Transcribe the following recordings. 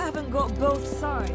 haven't got both sides.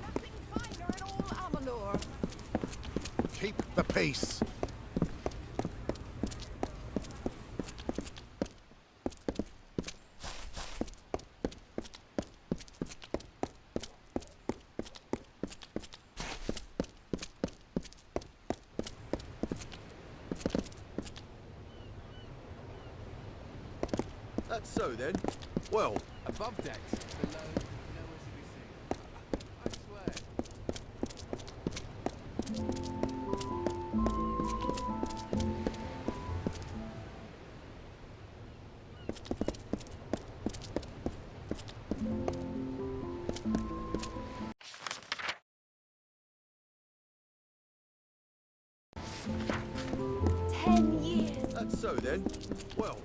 Nothing finer in all Amalur. Keep the peace. That's so then. Well, Above decks, below, nowhere to be seen. I swear. that's so then. Well,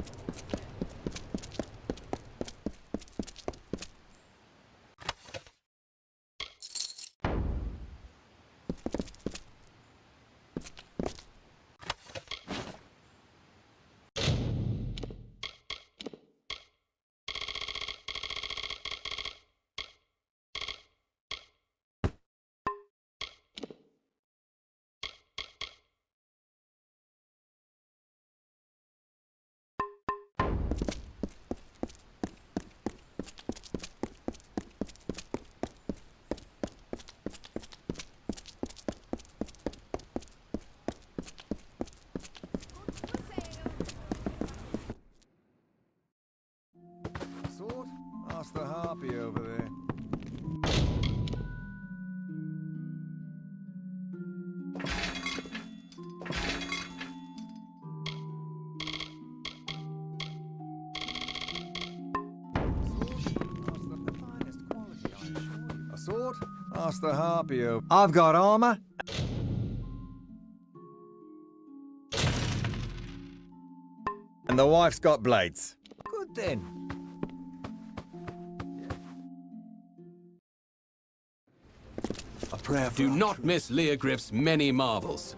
Sword? Ask the harpy over there. A sword? Ask the harpy over. I've got armor. And the wife's got blades. Good then. A prayer for Do not miss Leogriff's many marvels.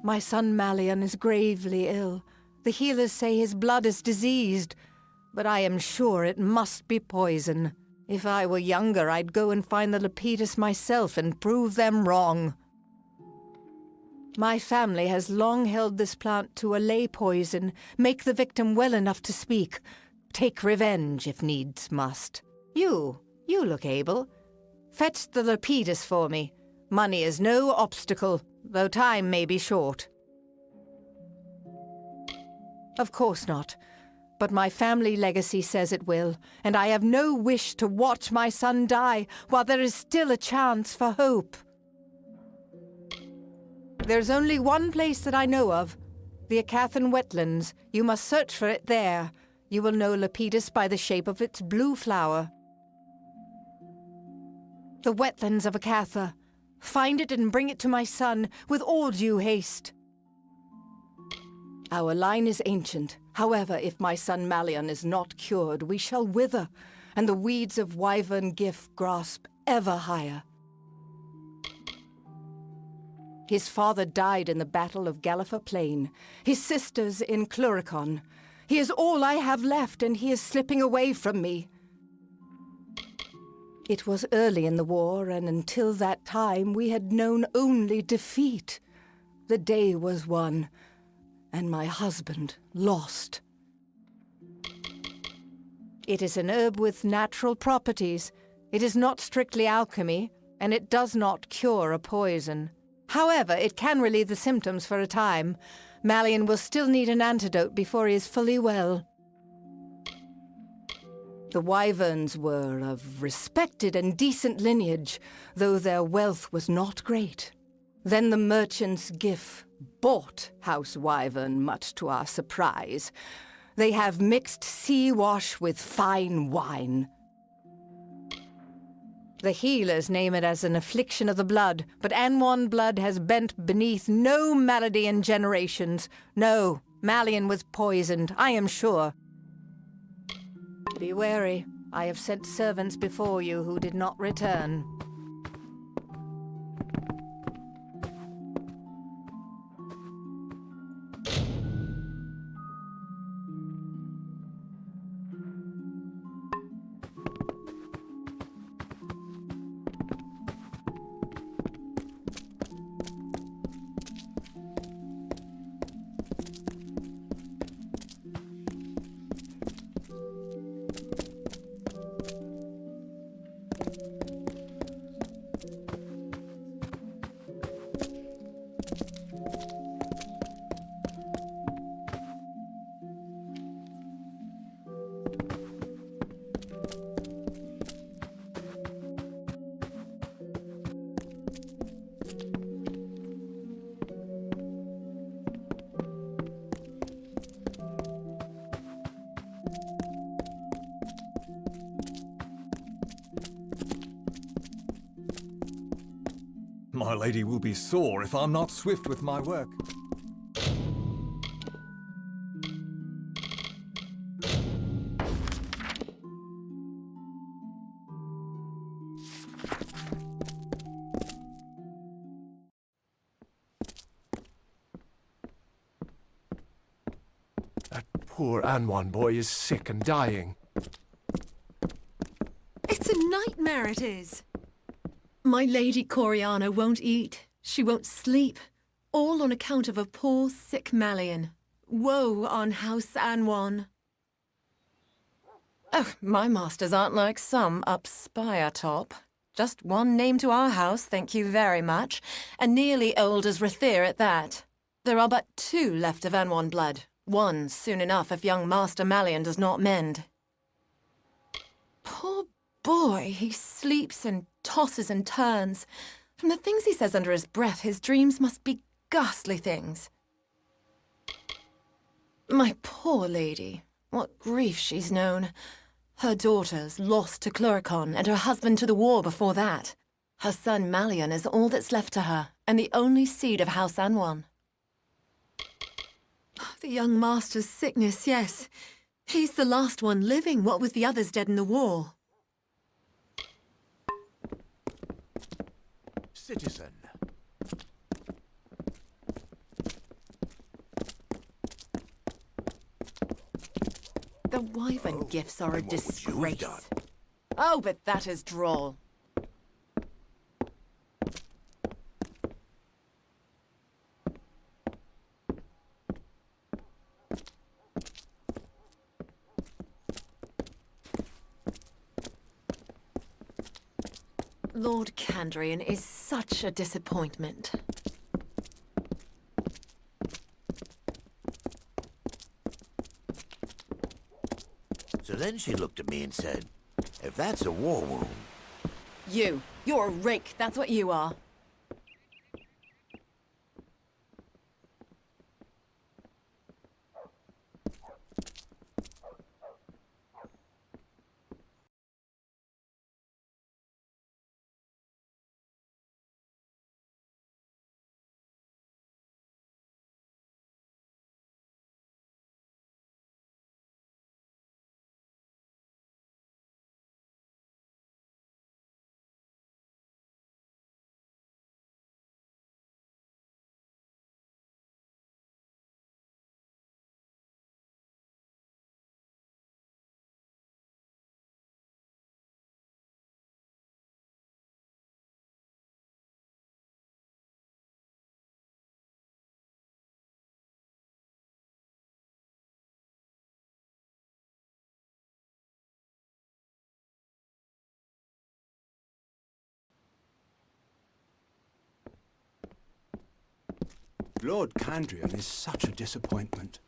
My son Malian is gravely ill. The healers say his blood is diseased, but I am sure it must be poison. If I were younger, I'd go and find the Lepidus myself and prove them wrong. My family has long held this plant to allay poison, make the victim well enough to speak, take revenge if needs must. You look able. Fetch the Lepidus for me. Money is no obstacle, though time may be short. Of course not. But my family legacy says it will, and I have no wish to watch my son die while there is still a chance for hope. There's only one place that I know of, the Acathan wetlands. You must search for it there. You will know Lepidus by the shape of its blue flower. The wetlands of Acatha. Find it and bring it to my son with all due haste. Our line is ancient. However, if my son Malian is not cured, we shall wither, and the weeds of wyvern gif grasp ever higher. His father died in the Battle of Galliffer Plain, his sisters in Cluricon. He is all I have left, and he is slipping away from me. It was early in the war, and until that time we had known only defeat. The day was won, and my husband lost. It is an herb with natural properties. It is not strictly alchemy, and it does not cure a poison. However, it can relieve the symptoms for a time. Malian will still need an antidote before he is fully well. The wyverns were of respected and decent lineage, though their wealth was not great. Then the merchant's gif bought House Wyvern, much to our surprise. They have mixed sea wash with fine wine. The healers name it as an affliction of the blood, but Anwan blood has bent beneath no malady in generations. No, Malian was poisoned, I am sure. Be wary. I have sent servants before you who did not return. My lady will be sore if I'm not swift with my work. That poor Anwan boy is sick and dying. It's a nightmare, it is. My Lady Coriana won't eat. She won't sleep. All on account of a poor, sick Malian. Woe on House Anwan. Oh, my masters aren't like some up Spire top. Just one name to our house, thank you very much, and nearly old as Rathir at that. There are but 2 left of Anwan blood. One soon enough if young Master Malian does not mend. Poor boy, he sleeps and tosses and turns. From the things he says under his breath, his dreams must be ghastly things. My poor lady, what grief she's known. Her daughters lost to Cluricon, and her husband to the war before that. Her son Malian is all that's left to her, and the only seed of House Anwan. The young master's sickness, yes. He's the last one living, what with the others dead in the war. Citizen. The wyvern gifts are a and what would you have disgrace. done? Oh, but that is droll. Lord Candrian is such a disappointment. So then she looked at me and said, if that's a war wound, You're a rake, that's what you are. Lord Candrian is such a disappointment.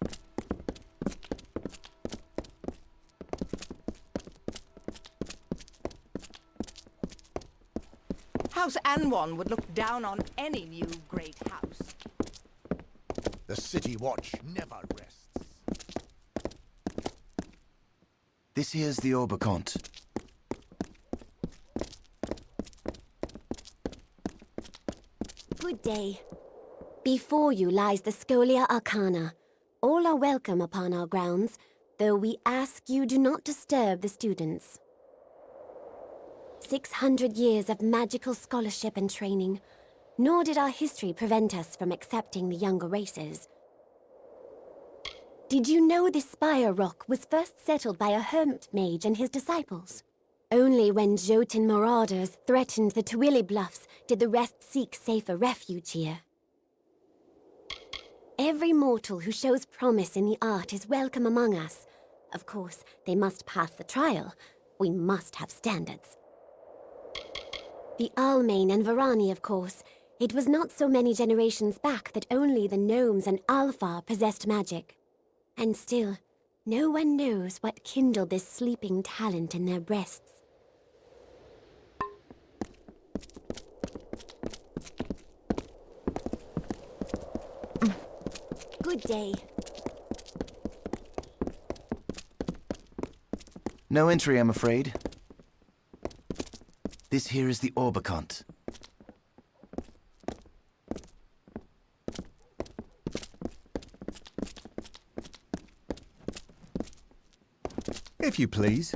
House Anwan would look down on any new great house. the city watch never rests. This here's the Oberkant. Good day. Before you lies the Scholia Arcana. All are welcome upon our grounds, though we ask you do not disturb the students. 600 years of magical scholarship and training, nor did our history prevent us from accepting the younger races. Did you know this spire rock was first settled by a hermit mage and his disciples? Only when Jotun marauders threatened the Twilly Bluffs did the rest seek safer refuge here. Every mortal who shows promise in the art is welcome among us. Of course, they must pass the trial. We must have standards. The Almain and Varani, of course. It was not so many generations back that only the gnomes and Alfar possessed magic. And still, no one knows what kindled this sleeping talent in their breasts. Good day. No entry, I'm afraid. This here is the Oberkant. If you please.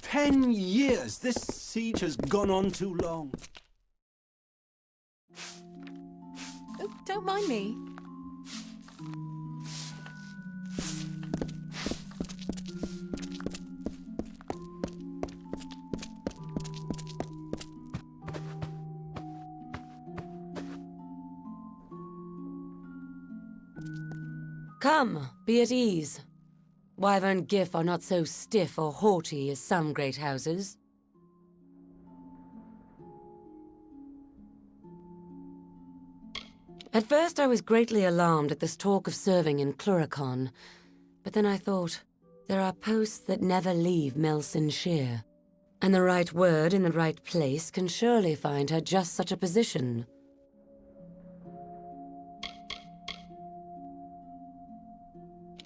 10 years! This siege has gone on too long. Oh, don't mind me. Come, be at ease. Wyvern Gif are not so stiff or haughty as some great houses. At first I was greatly alarmed at this talk of serving in Cluricon, but then I thought, there are posts that never leave Melson Shear, and the right word in the right place can surely find her just such a position.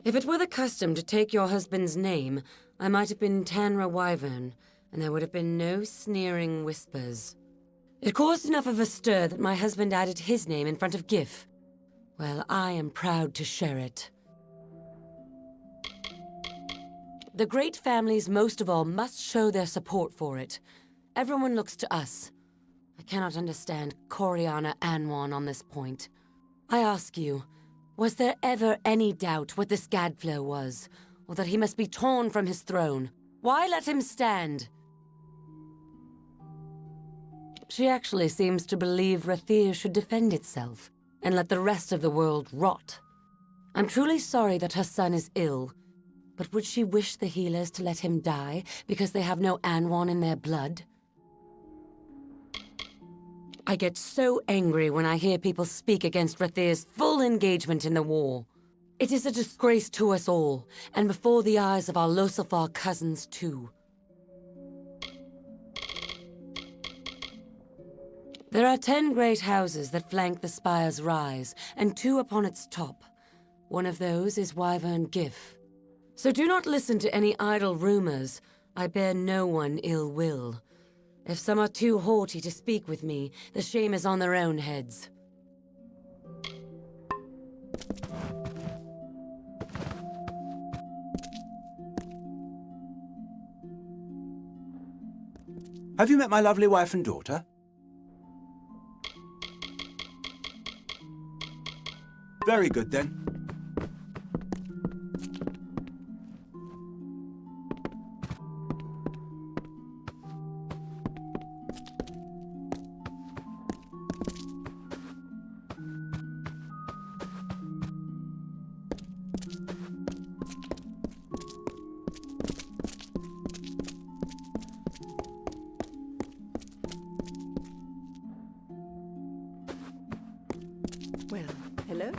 If it were the custom to take your husband's name, I might have been Tanra Wyvern, and there would have been no sneering whispers. It caused enough of a stir that my husband added his name in front of Gif. Well, I am proud to share it. The great families most of all must show their support for it. Everyone looks to us. I cannot understand Coriana Anwan on this point. I ask you, Was there ever any doubt what this gadflow was, or that he must be torn from his throne? Why let him stand? She actually seems to believe Rathir should defend itself, and let the rest of the world rot. I'm truly sorry that her son is ill, but would she wish the healers to let him die because they have no Anwan in their blood? I get so angry when I hear people speak against Rathir's full engagement in the war. It is a disgrace to us all, and before the eyes of our Losafar cousins too. There are 10 great houses that flank the spire's rise, and 2 upon its top. One of those is Wyvern Gif. So do not listen to any idle rumors. I bear no one ill will. If some are too haughty to speak with me, the shame is on their own heads. Have you met my lovely wife and daughter? Very good, then. Well, hello.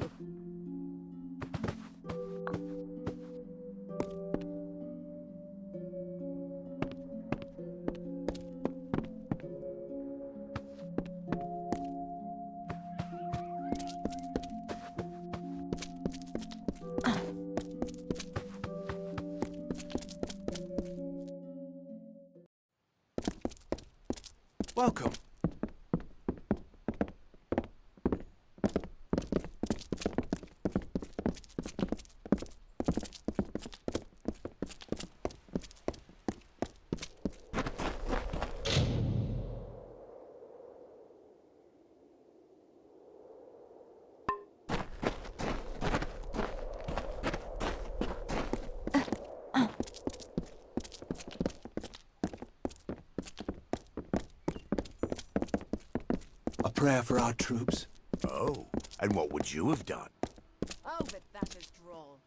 Welcome. A prayer for our troops. Oh, and what would you have done? Oh, but that is droll.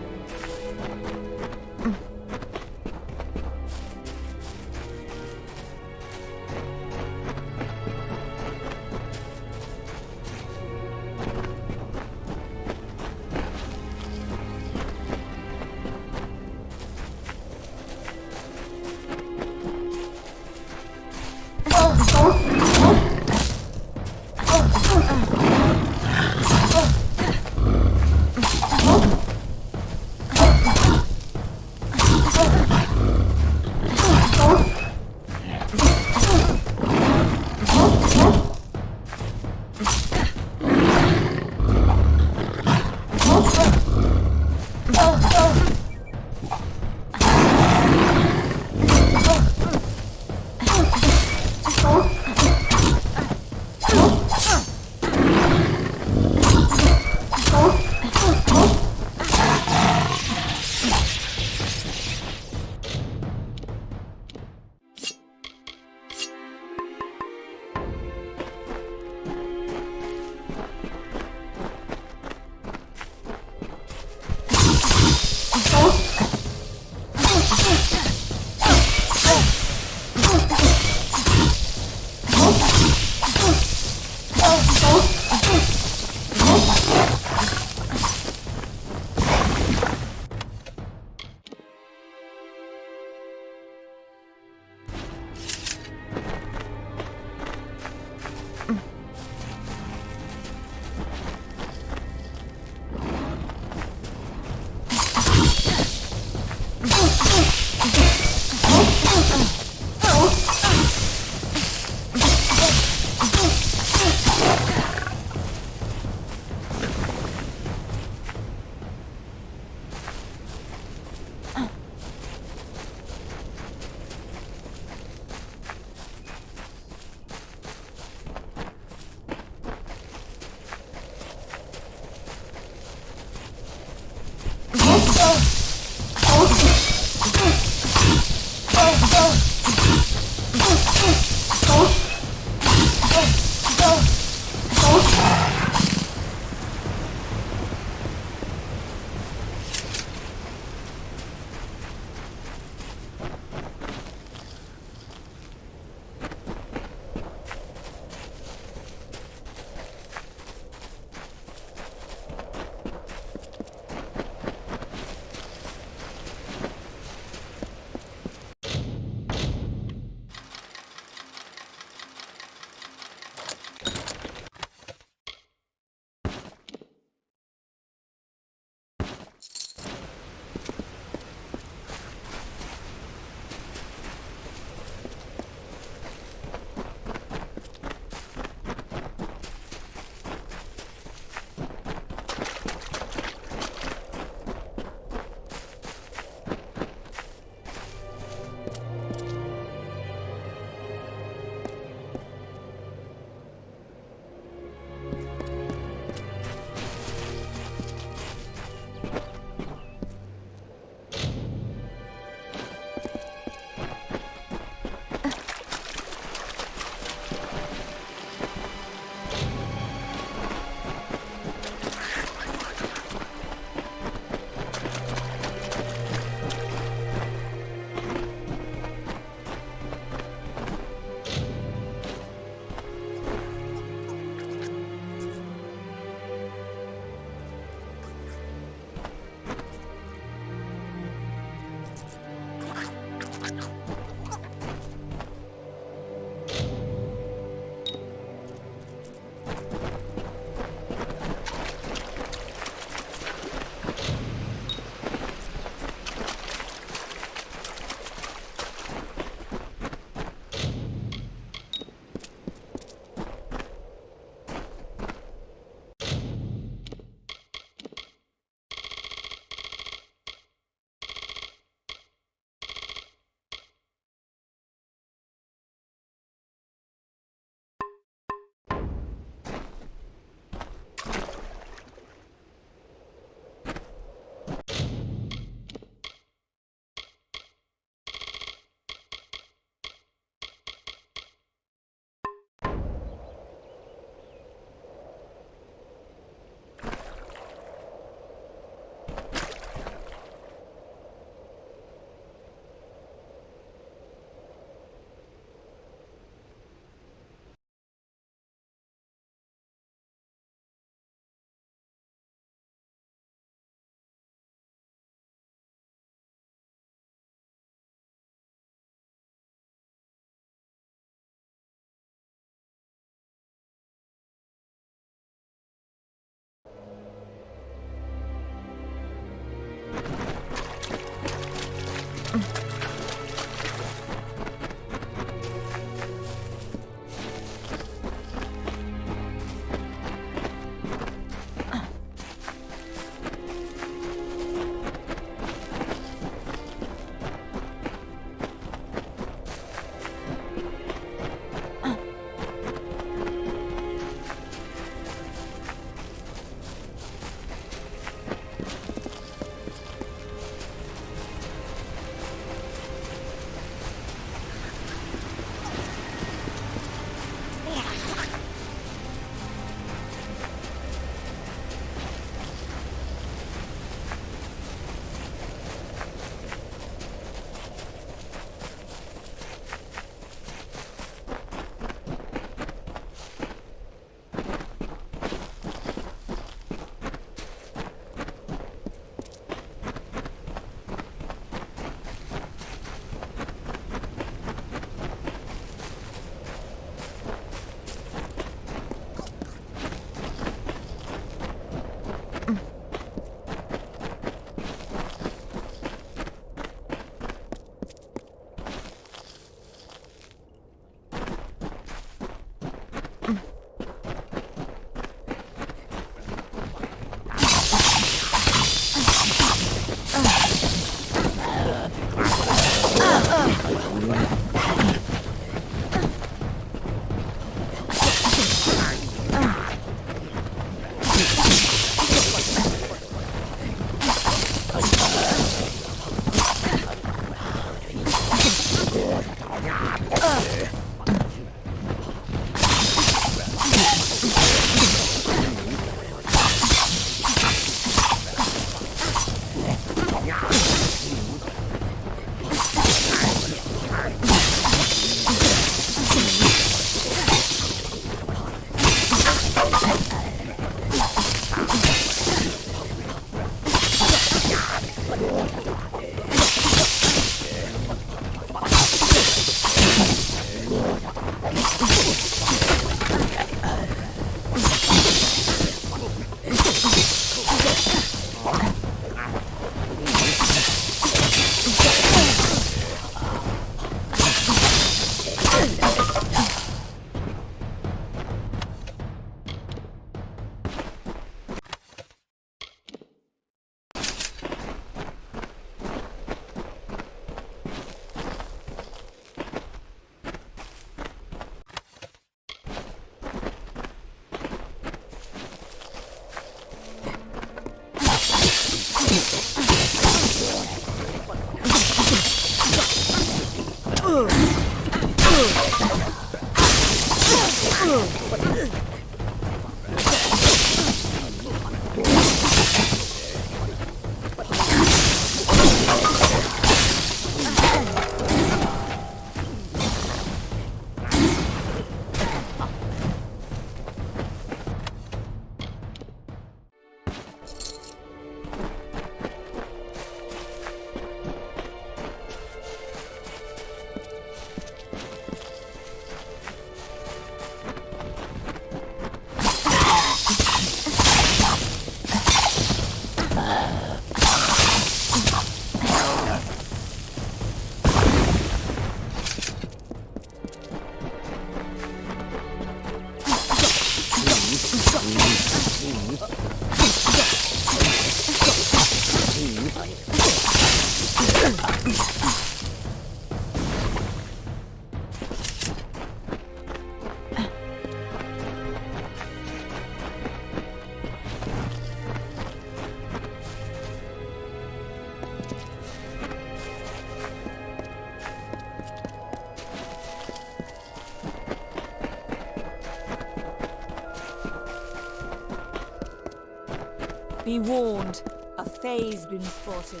Be warned, a Fae's been spotted.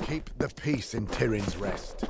Keep the peace in Tyrion's Rest.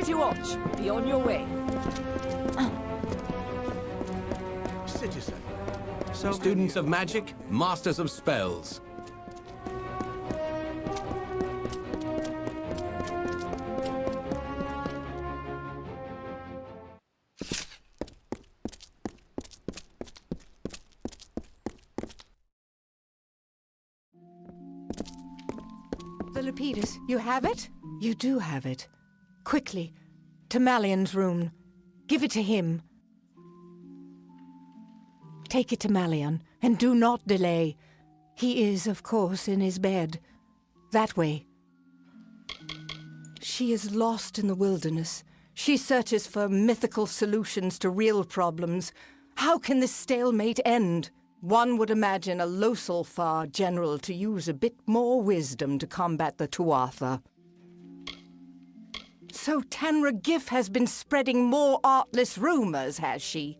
City Watch, be on your way. Citizen. Students of magic, masters of spells. The Lapidus, you have it? You do have it. Quickly, to Malion's room. Give it to him. Take it to Malion, and do not delay. He is, of course, in his bed. That way. She is lost in the wilderness. She searches for mythical solutions to real problems. How can this stalemate end? One would imagine a Losalfar general to use a bit more wisdom to combat the Tuatha. So Tanra Gif has been spreading more artless rumors, has she?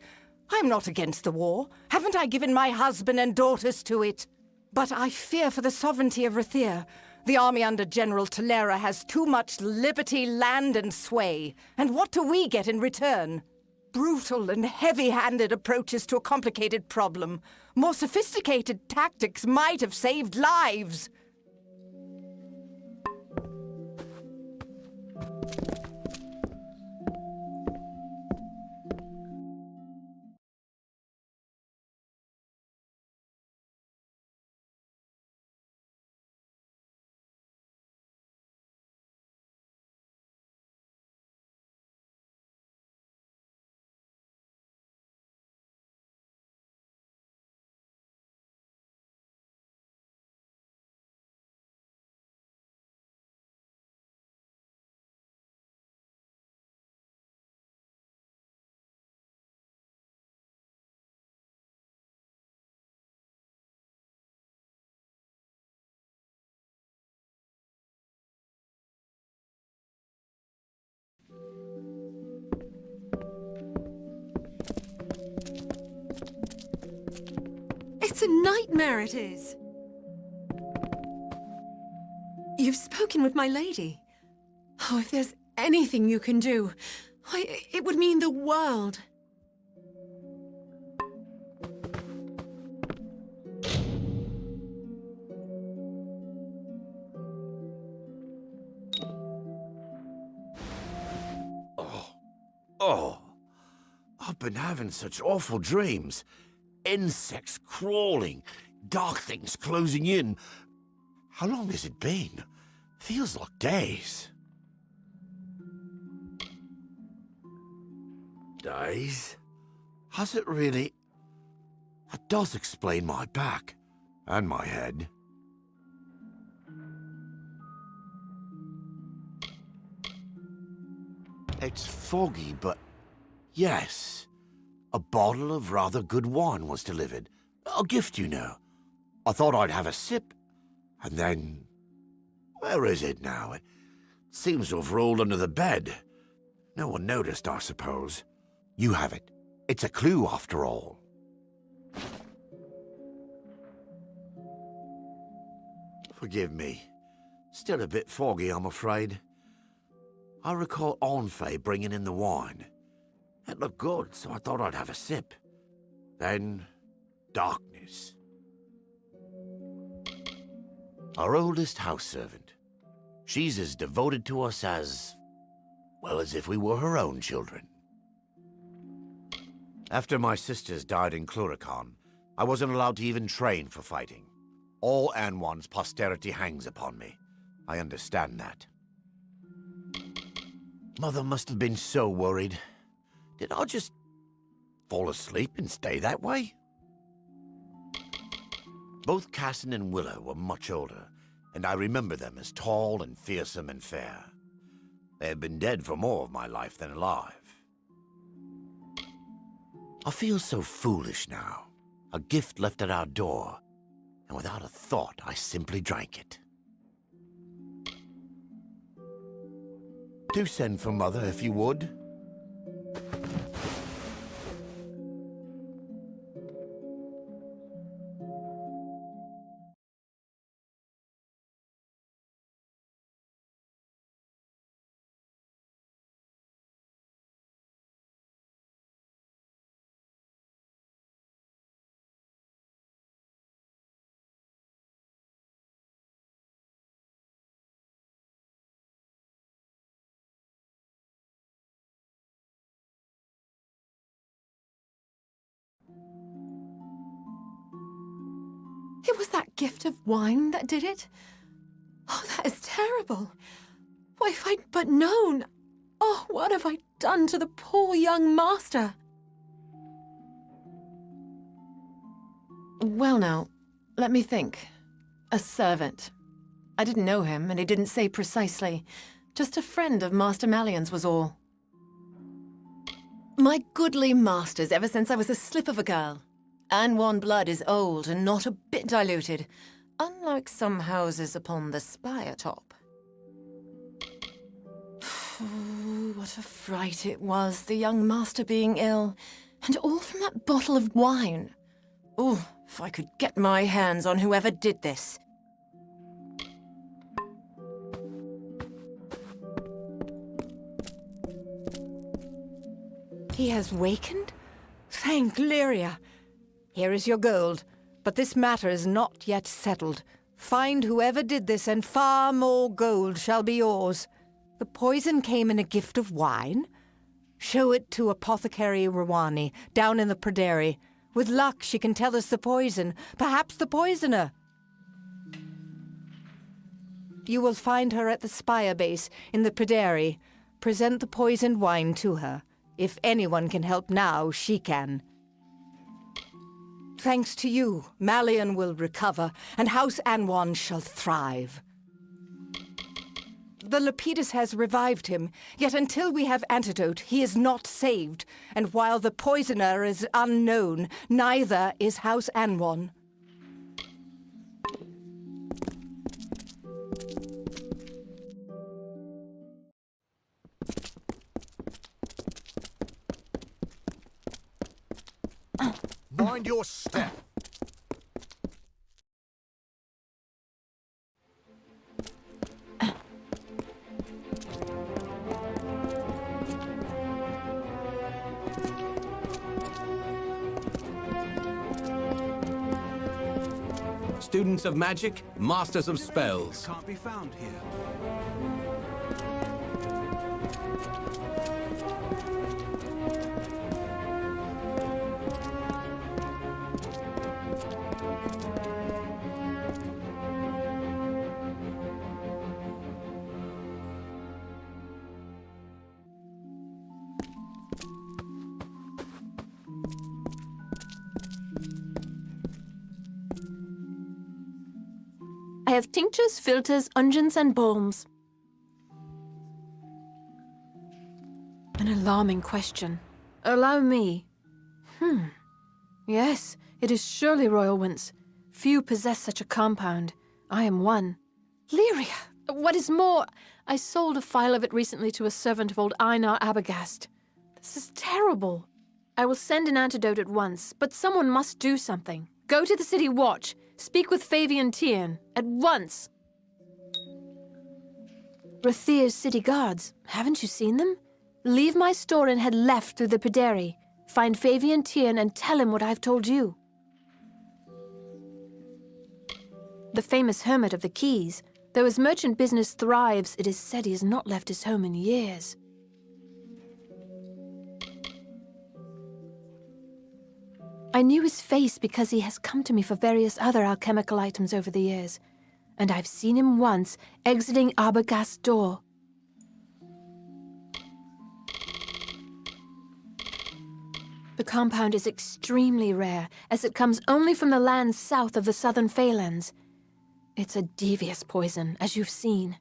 I'm not against the war. Haven't I given my husband and daughters to it? But I fear for the sovereignty of Rathir. The army under General Talera has too much liberty, land, and sway. And what do we get in return? Brutal and heavy-handed approaches to a complicated problem. More sophisticated tactics might have saved lives. What a nightmare it is! You've spoken with my lady. Oh, if there's anything you can do, it would mean the world. Oh, I've been having such awful dreams. Insects crawling, dark things closing in. How long has it been? Feels like days. Days? Has it really? That does explain my back and my head. It's foggy, but yes. A bottle of rather good wine was delivered. A gift, you know. I thought I'd have a sip, and then... Where is it now? It seems to have rolled under the bed. No one noticed, I suppose. You have it. It's a clue, after all. Forgive me. Still a bit foggy, I'm afraid. I recall Onfei bringing in the wine. It looked good, so I thought I'd have a sip. Then, darkness. Our oldest house servant. She's as devoted to us as... well, as if we were her own children. After my sisters died in Cluracan, I wasn't allowed to even train for fighting. All Anwan's posterity hangs upon me. I understand that. Mother must have been so worried. Did I just fall asleep and stay that way? Both Cassin and Willow were much older, and I remember them as tall and fearsome and fair. They had been dead for more of my life than alive. I feel so foolish now. A gift left at our door, and without a thought, I simply drank it. Do send for Mother if you would. It was that gift of wine that did it? Oh, that is terrible. Why, if I'd but known... Oh, what have I done to the poor young master? Well now, let me think. A servant. I didn't know him, and he didn't say precisely. Just a friend of Master Malian's was all. My goodly masters ever since I was a slip of a girl. Anwan blood is old and not a bit diluted, unlike some houses upon the spire top. What a fright it was, the young master being ill, and all from that bottle of wine. Oh, if I could get my hands on whoever did this. He has wakened? Thank Lyria. Here is your gold, but this matter is not yet settled. Find whoever did this, and far more gold shall be yours. The poison came in a gift of wine? Show it to Apothecary Rawani, down in the Pryderi. With luck, she can tell us the poison, perhaps the poisoner. You will find her at the spire base in the Pryderi. Present the poisoned wine to her. If anyone can help now, she can. Thanks to you, Malian will recover, and House Anwan shall thrive. The Lepidus has revived him, yet until we have antidote, he is not saved, and while the poisoner is unknown, neither is House Anwan. Mind your step. Students of magic, masters of spells. Can't be found here. I have tinctures, filters, unguents, and balms. An alarming question. Allow me. Yes, it is surely royal winds. Few possess such a compound. I am one. Lyria! What is more, I sold a phial of it recently to a servant of old Einar Abagast. This is terrible. I will send an antidote at once, but someone must do something. Go to the city watch. Speak with Fabian Tiern, at once! Rathir's city guards. Haven't you seen them? Leave my store and head left through the Pederi. Find Fabian Tiern and tell him what I've told you. The famous hermit of the Keys. Though his merchant business thrives, it is said he has not left his home in years. I knew his face because he has come to me for various other alchemical items over the years, and I've seen him once exiting Arbogast's door. The compound is extremely rare, as it comes only from the lands south of the southern Feylands. It's a devious poison, as you've seen.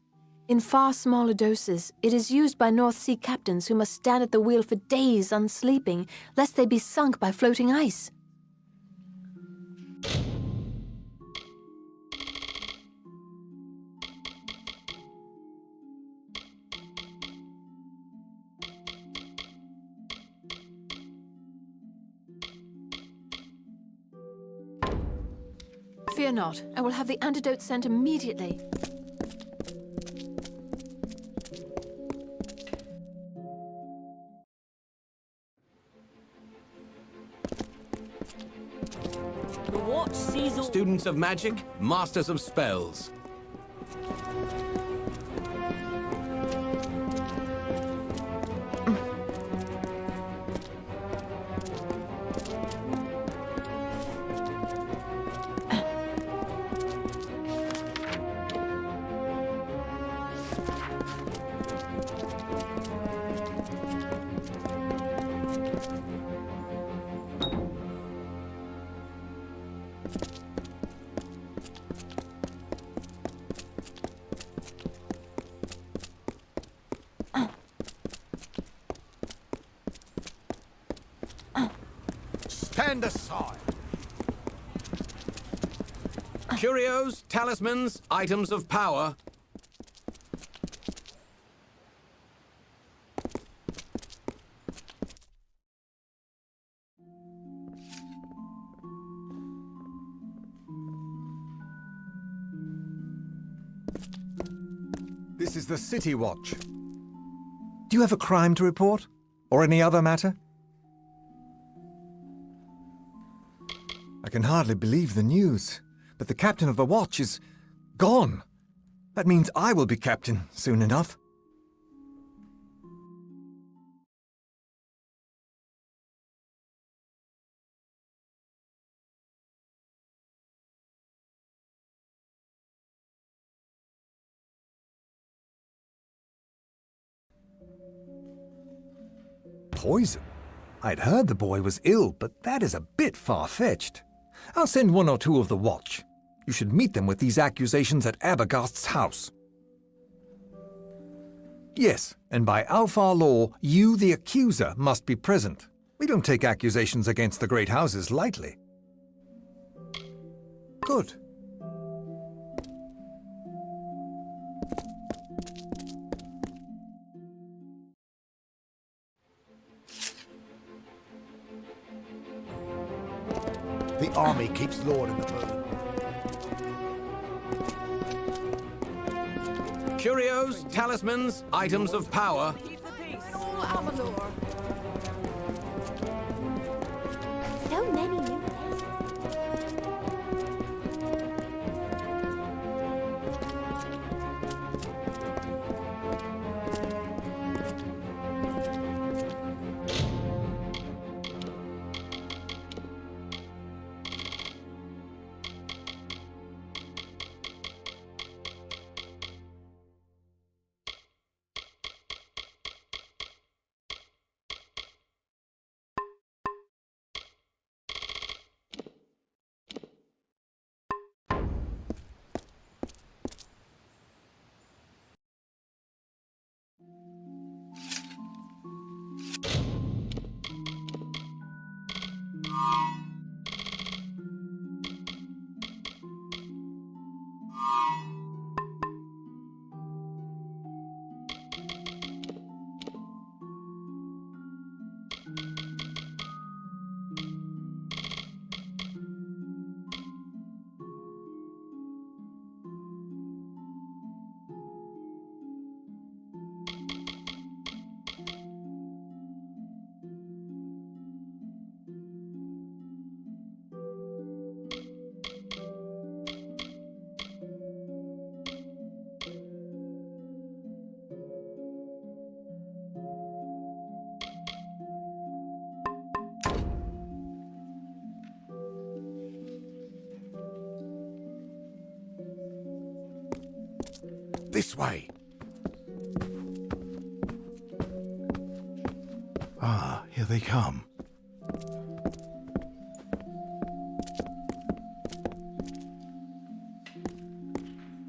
In far smaller doses, it is used by North Sea captains who must stand at the wheel for days unsleeping, lest they be sunk by floating ice. Fear not. I will have the antidote sent immediately. The watch sees all... Students of magic, masters of spells. Stand aside. Curios, talismans, items of power. This is the City Watch. Do you have a crime to report? Or any other matter? I can hardly believe the news, but the captain of the watch is gone. That means I will be captain soon enough. Poison? I'd heard the boy was ill, but that is a bit far-fetched. I'll send one or two of the watch. You should meet them with these accusations at Abagast's house. Yes, and by Alfar law, you, the accuser, must be present. We don't take accusations against the great houses lightly. Good. The army keeps lording the burden. Curios, talismans, items of power. Keep the peace. All Amalur. So many new places. This way. Ah, here they come.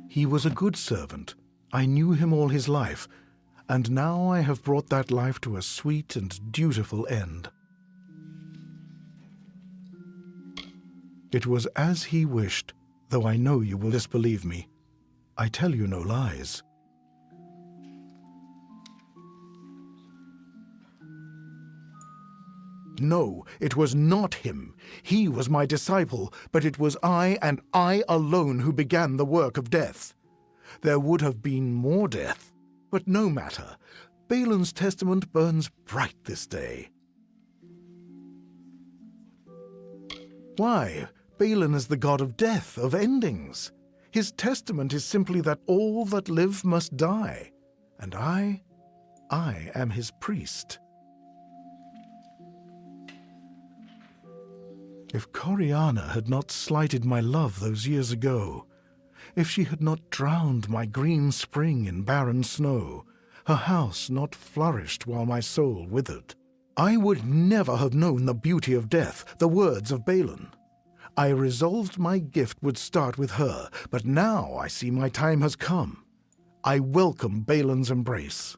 He was a good servant. I knew him all his life, and now I have brought that life to a sweet and dutiful end. It was as he wished, though I know you will disbelieve me. I tell you no lies. No, it was not him. He was my disciple, but it was I and I alone who began the work of death. There would have been more death, but no matter. Balin's testament burns bright this day. Why? Balin is the god of death, of endings. His testament is simply that all that live must die, and I am his priest. If Coriana had not slighted my love those years ago, if she had not drowned my green spring in barren snow, her house not flourished while my soul withered, I would never have known the beauty of death, the words of Balin. I resolved my gift would start with her, but now I see my time has come. I welcome Balin's embrace.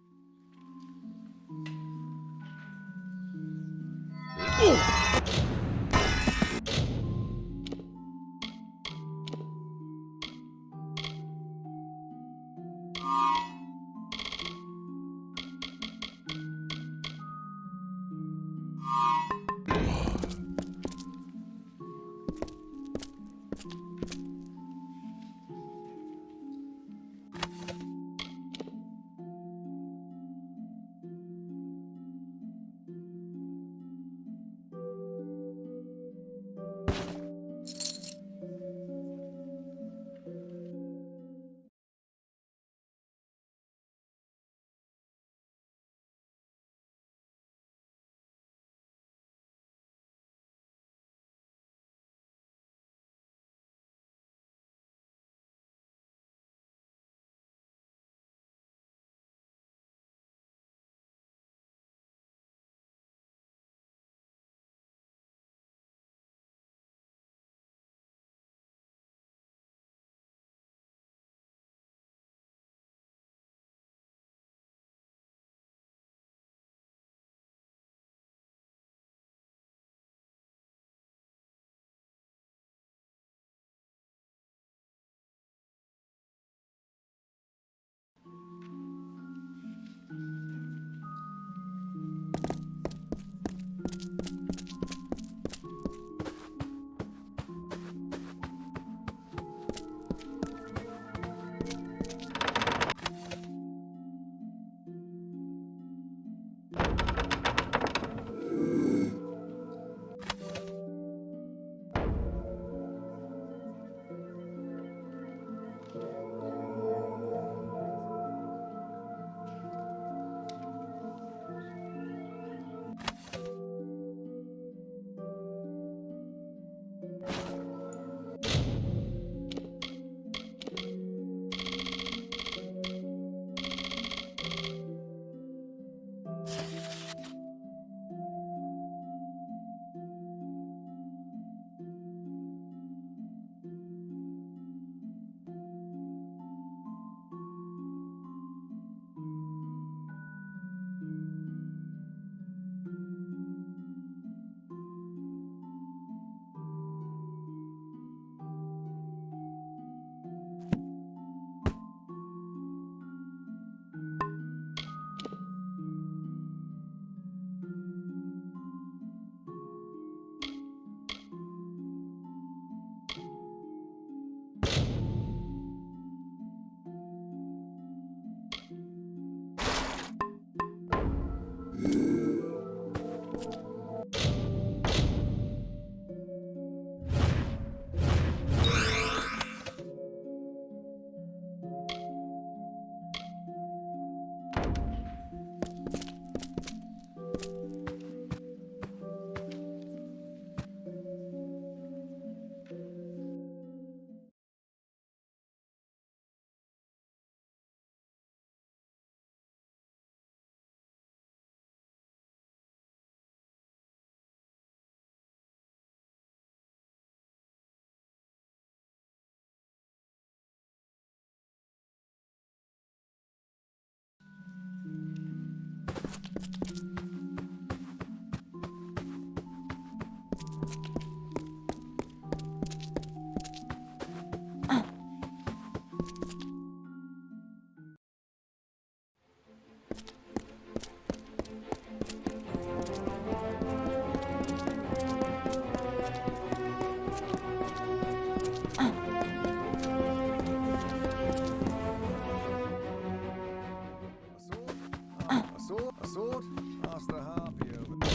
A sword? Ask the harpy over. A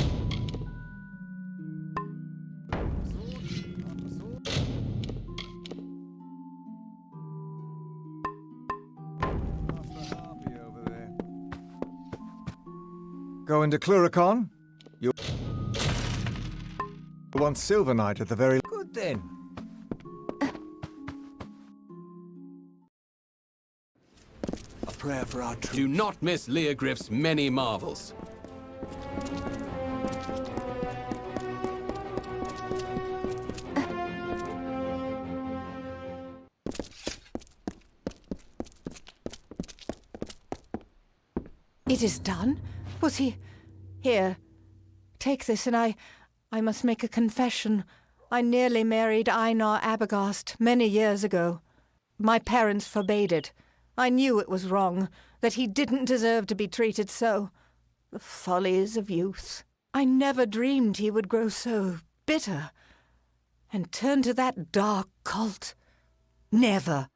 sword? Ask the harpy over there. Going to Cluricon? You want Silver Knight at the very... Good then. A prayer for our troops. Do not miss Leogriff's many marvels. It is done? Was he... Here, take this, and I must make a confession. I nearly married Einar Abagast many years ago. My parents forbade it. I knew it was wrong, that he didn't deserve to be treated so. The follies of youth. I never dreamed he would grow so bitter and turn to that dark cult. Never.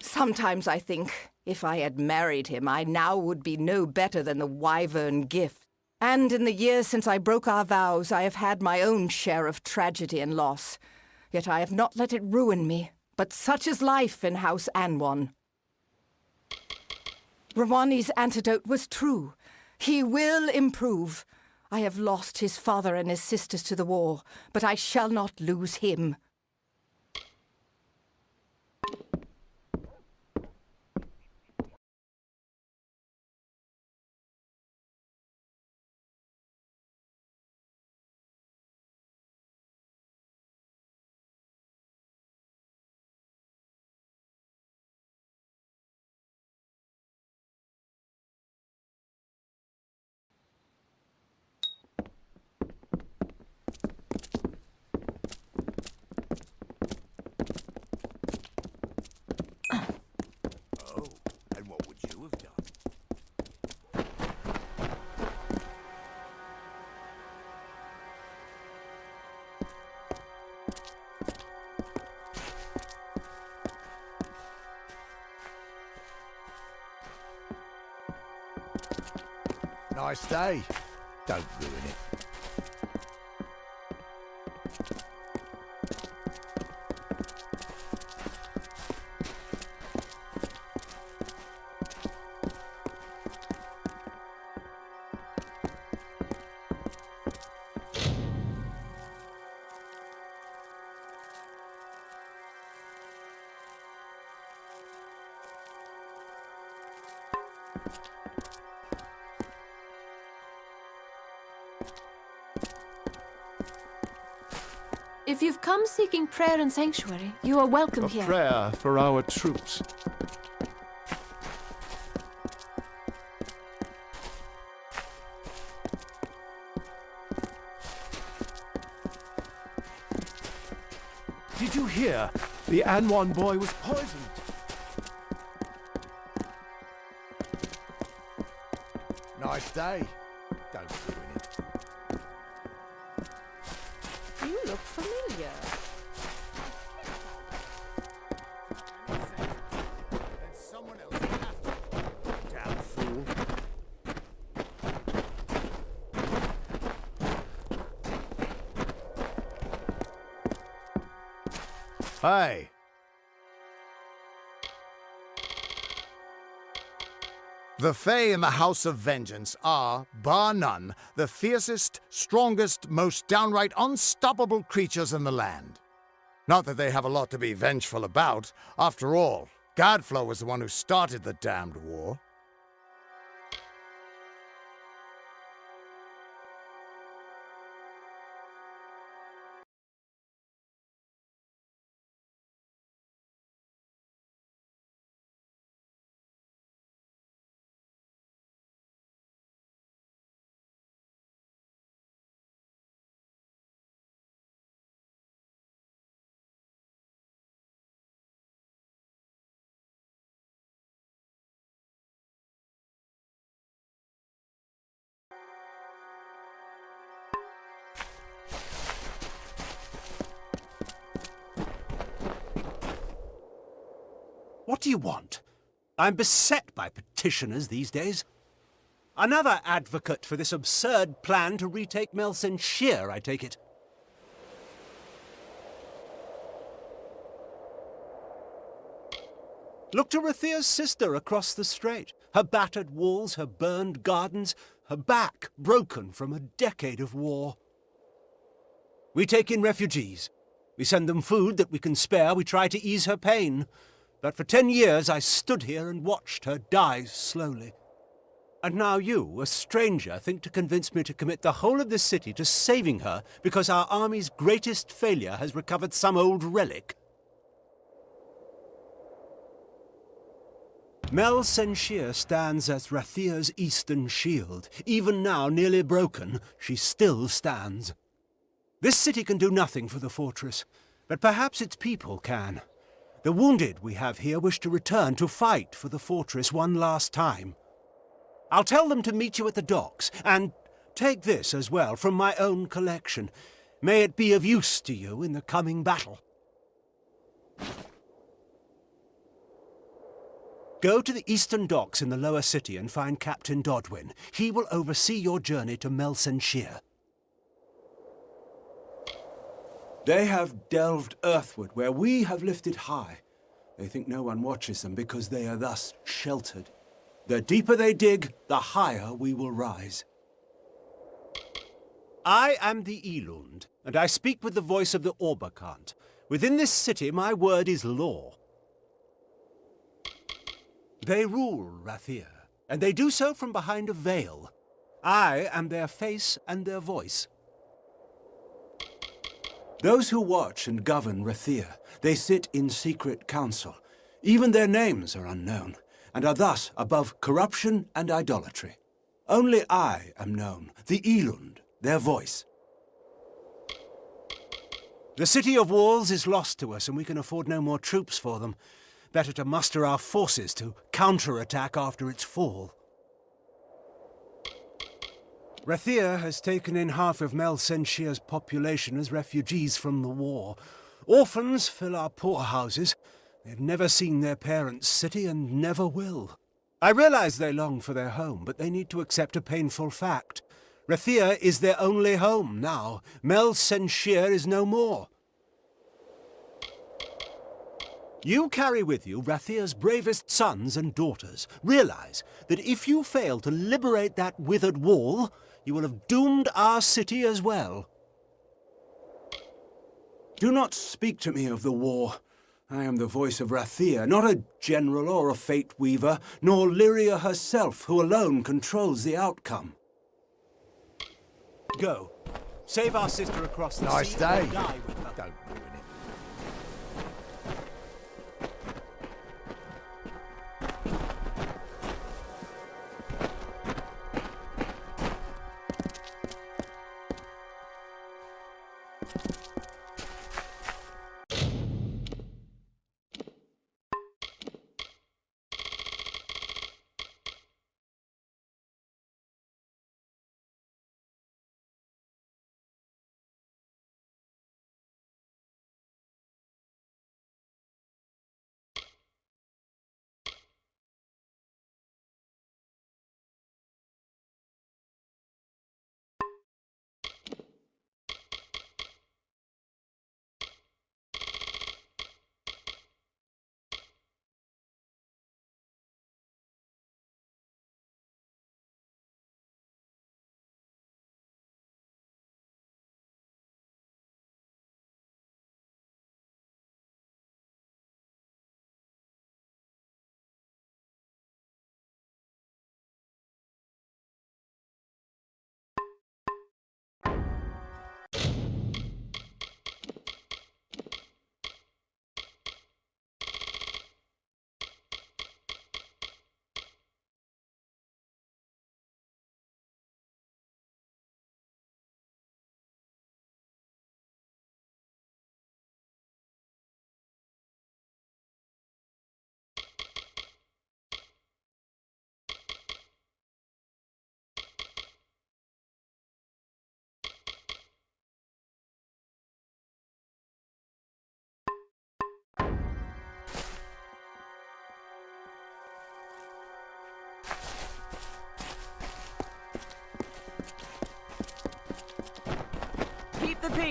Sometimes I think, if I had married him, I now would be no better than the wyvern gift. And in the years since I broke our vows, I have had my own share of tragedy and loss. Yet I have not let it ruin me. But such is life in House Anwan. Rawani's antidote was true. He will improve. I have lost his father and his sisters to the war, but I shall not lose him. Nice day. Don't ruin it. If you've come seeking prayer and sanctuary, you are welcome here. A prayer for our troops. Did you hear? The Anwan boy was poisoned. Nice day. Don't ruin it. You look familiar. Then someone else will have to. Damn fool. Hey. The Fae in the House of Vengeance are, bar none, the fiercest, strongest, most downright unstoppable creatures in the land. Not that they have a lot to be vengeful about. After all, Gadflow was the one who started the damned war. What do you want? I'm beset by petitioners these days. Another advocate for this absurd plan to retake Melsenshire, I take it. Look to Rathir's sister across the strait. Her battered walls, her burned gardens, her back broken from a decade of war. We take in refugees. We send them food that we can spare. We try to ease her pain. But for 10 years I stood here and watched her die slowly. And now you, a stranger, think to convince me to commit the whole of this city to saving her because our army's greatest failure has recovered some old relic? Melsenshire stands as Rathir's eastern shield. Even now, nearly broken, she still stands. This city can do nothing for the fortress, but perhaps its people can. The wounded we have here wish to return to fight for the fortress one last time. I'll tell them to meet you at the docks, and take this as well from my own collection. May it be of use to you in the coming battle. Go to the eastern docks in the lower city and find Captain Dodwin. He will oversee your journey to Melsenshire. They have delved earthward where we have lifted high. They think no one watches them because they are thus sheltered. The deeper they dig, the higher we will rise. I am the Elund, and I speak with the voice of the Orbakant. Within this city, my word is law. They rule Rathir, and they do so from behind a veil. I am their face and their voice. Those who watch and govern Rathir, they sit in secret council. Even their names are unknown, and are thus above corruption and idolatry. Only I am known, the Elund, their voice. The city of walls is lost to us, and we can afford no more troops for them. Better to muster our forces to counterattack after its fall. Rathir has taken in half of Melsenshire's population as refugees from the war. Orphans fill our poorhouses. They've never seen their parents' city and never will. I realize they long for their home, but they need to accept a painful fact. Rathir is their only home now. Melsenshire is no more. You carry with you Rathir's bravest sons and daughters. Realize that if you fail to liberate that withered wall, you will have doomed our city as well. Do not speak to me of the war. I am the voice of Rathir, not a general or a fate weaver, nor Lyria herself, who alone controls the outcome. Go. Save our sister across the Nice sea. day. And die with her. Don't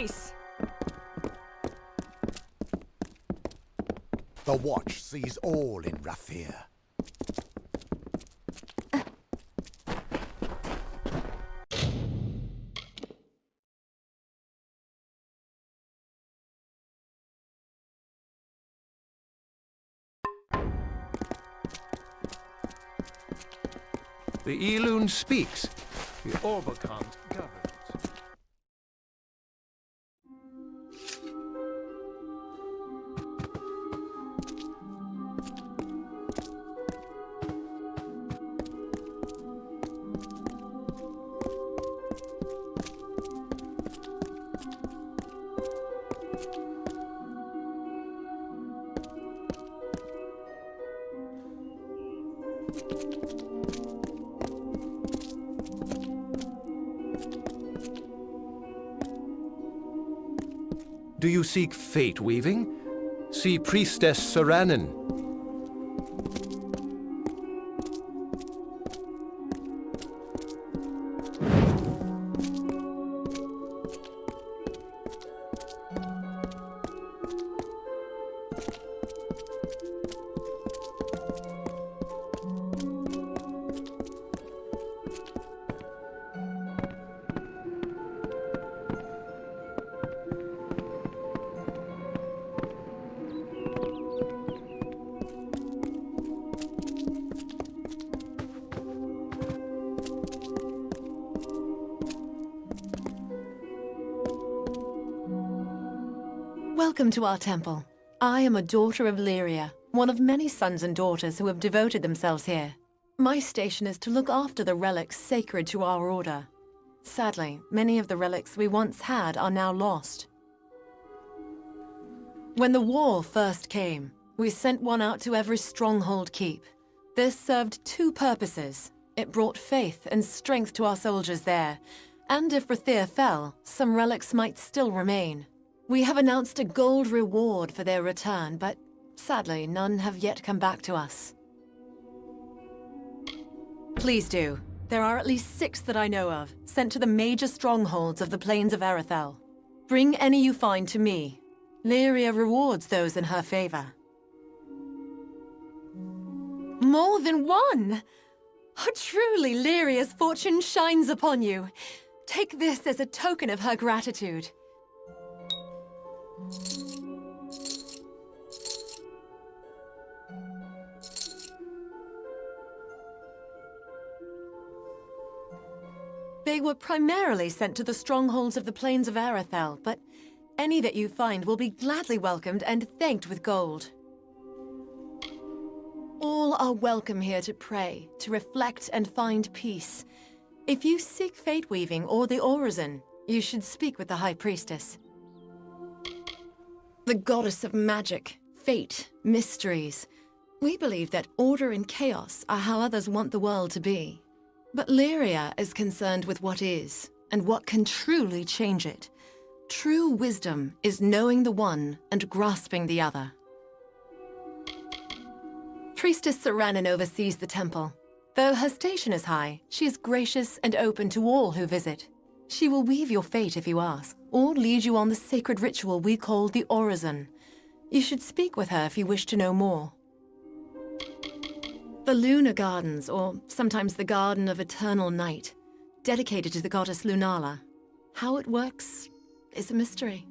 Peace. The Watch sees all in Rathir. The Elune speaks. The Orbicant governs. Do you seek fate weaving? See Priestess Saranen. Welcome to our temple. I am a daughter of Lyria, one of many sons and daughters who have devoted themselves here. My station is to look after the relics sacred to our order. Sadly, many of the relics we once had are now lost. When the war first came, we sent one out to every stronghold keep. This served two purposes. It brought faith and strength to our soldiers there, and if Rathir fell, some relics might still remain. We have announced a gold reward for their return, but sadly, none have yet come back to us. Please do. There are at least 6 that I know of, sent to the major strongholds of the plains of Arethel. Bring any you find to me. Lyria rewards those in her favor. More than one! Oh, truly, Lyria's fortune shines upon you. Take this as a token of her gratitude. They were primarily sent to the strongholds of the plains of Arethel, but any that you find will be gladly welcomed and thanked with gold. All are welcome here to pray, to reflect and find peace. If you seek fate weaving or the Orison, you should speak with the High Priestess. The goddess of magic, fate, mysteries. We believe that order and chaos are how others want the world to be. But Lyria is concerned with what is, and what can truly change it. True wisdom is knowing the one and grasping the other. Priestess Saranen oversees the temple. Though her station is high, she is gracious and open to all who visit. She will weave your fate if you ask, or lead you on the sacred ritual we call the Orison. You should speak with her if you wish to know more. The Lunar Gardens, or sometimes the Garden of Eternal Night, dedicated to the goddess Lunala. How it works is a mystery.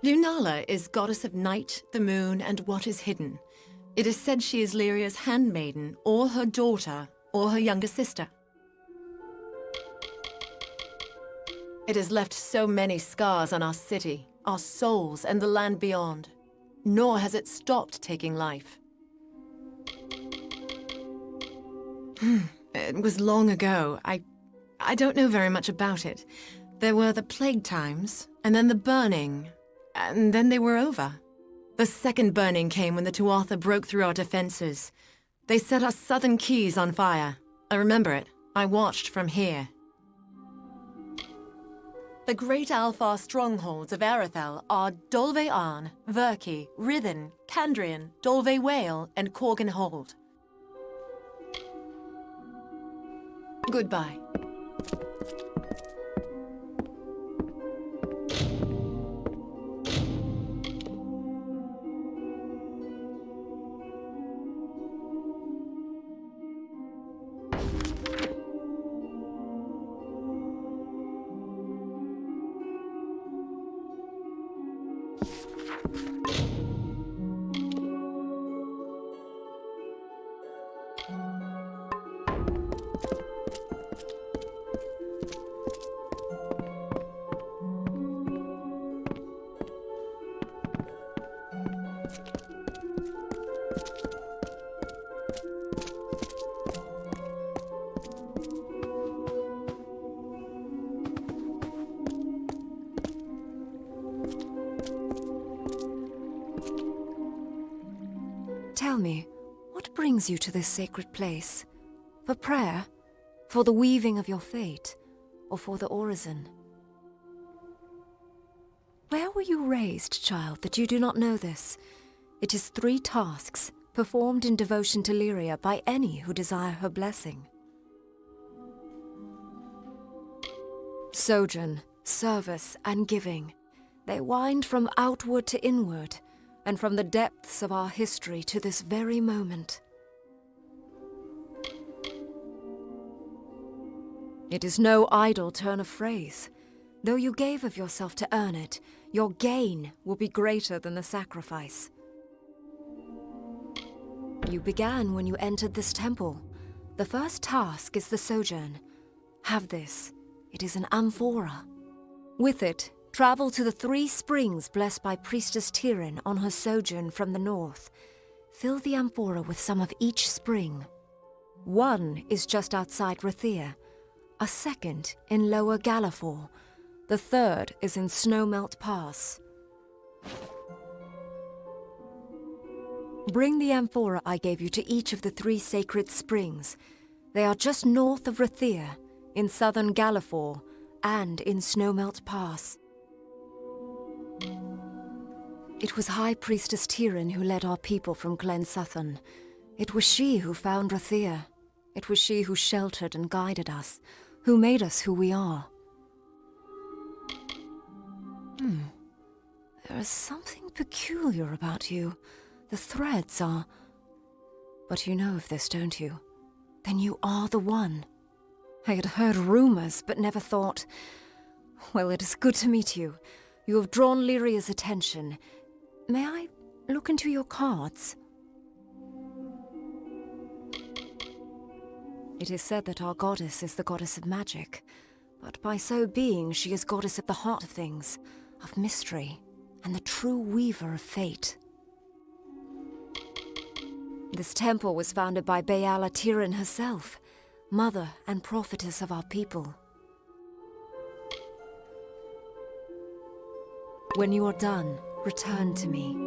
Lunala is goddess of night, the moon, and what is hidden. It is said she is Lyria's handmaiden, or her daughter, or her younger sister. It has left so many scars on our city, our souls, and the land beyond. Nor has it stopped taking life. It was long ago. I don't know very much about it. There were the plague times, and then the burning, and then they were over. The second burning came when the Tuatha broke through our defenses. They set our southern keys on fire. I remember it. I watched from here. The great Alfar strongholds of Arethel are Dolve Arn, Verki, Rithen, Candrian, Dolve Whale, and Corgan Hold. Goodbye. Tell me, what brings you to this sacred place? For prayer? For the weaving of your fate? Or for the Orison? Where were you raised, child, that you do not know this? It is 3 tasks, performed in devotion to Lyria by any who desire her blessing. Sojourn, service, and giving. They wind from outward to inward, and from the depths of our history to this very moment. It is no idle turn of phrase. Though you gave of yourself to earn it, your gain will be greater than the sacrifice. You began when you entered this temple. The first task is the sojourn. Have this. It is an amphora. With it, travel to the 3 springs blessed by Priestess Tyrin on her sojourn from the north. Fill the amphora with some of each spring. 1 is just outside Rathir, a 2nd in Lower Galafor, the 3rd is in Snowmelt Pass. Bring the amphora I gave you to each of the 3 sacred springs. They are just north of Rathir, in southern Galafor, and in Snowmelt Pass. It was High Priestess Tyrin who led our people from Glen Sutton. It was she who found Rathir. It was she who sheltered and guided us, who made us who we are. There is something peculiar about you. The threads are... But you know of this, don't you? Then you are the one. I had heard rumors, but never thought... Well, it is good to meet you. You have drawn Lyria's attention. May I look into your cards? It is said that our goddess is the goddess of magic, but by so being, she is goddess at the heart of things, of mystery, and the true weaver of fate. This temple was founded by Bayala Tyrin herself, mother and prophetess of our people. When you are done, return to me.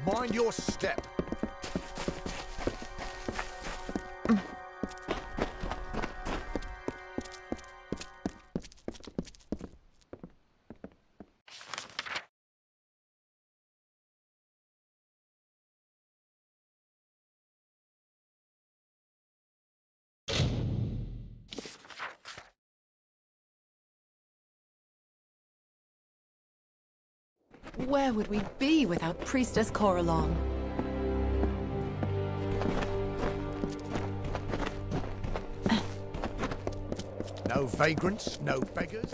Mind your step. Where would we be without Priestess Coralon? No vagrants, no beggars.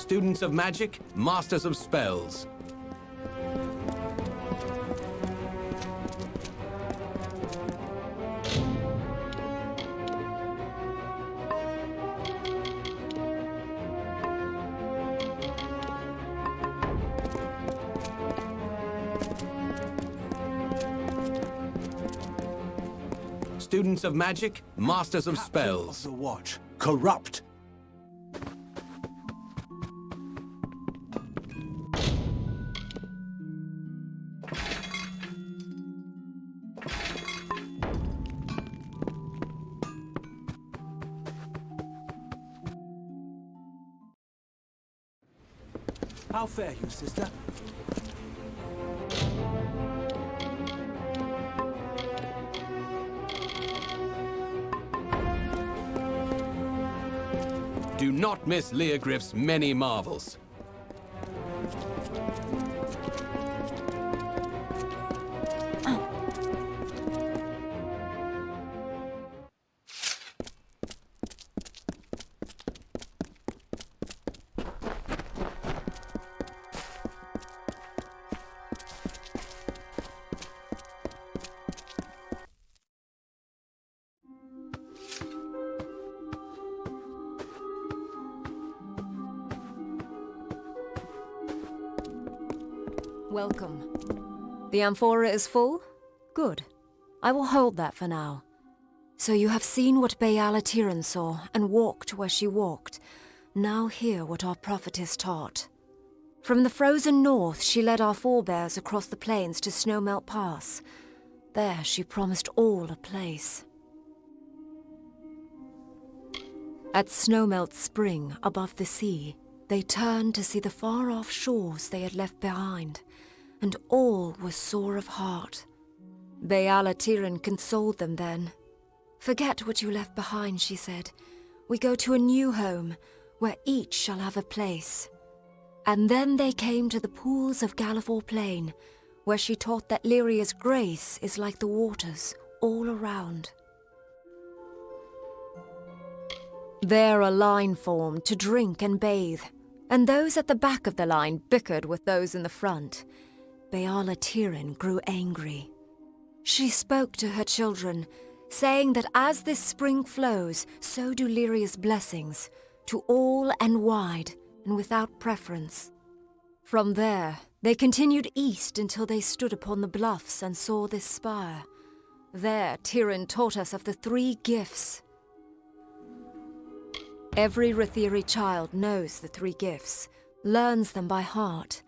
Students of magic, masters of spells. Students of magic, masters of spells. The Watch. Corrupt. How fare you, sister? Do not miss Leogriff's many marvels. Welcome. The amphora is full? Good. I will hold that for now. So you have seen what Baal-Atiran saw, and walked where she walked. Now hear what our prophetess taught. From the frozen north, she led our forebears across the plains to Snowmelt Pass. There she promised all a place. At Snowmelt Spring, above the sea, they turned to see the far-off shores they had left behind, and all was sore of heart. Baal-Atiran consoled them then. Forget what you left behind, she said. We go to a new home, where each shall have a place. And then they came to the pools of Gallifore Plain, where she taught that Lyria's grace is like the waters all around. There a line formed to drink and bathe, and those at the back of the line bickered with those in the front. Baal-Atiran grew angry. She spoke to her children, saying that as this spring flows, so do Lyria's blessings, to all and wide, and without preference. From there, they continued east until they stood upon the bluffs and saw this spire. There, Tiran taught us of the 3 gifts. Every Rathiri child knows the 3 gifts, learns them by heart.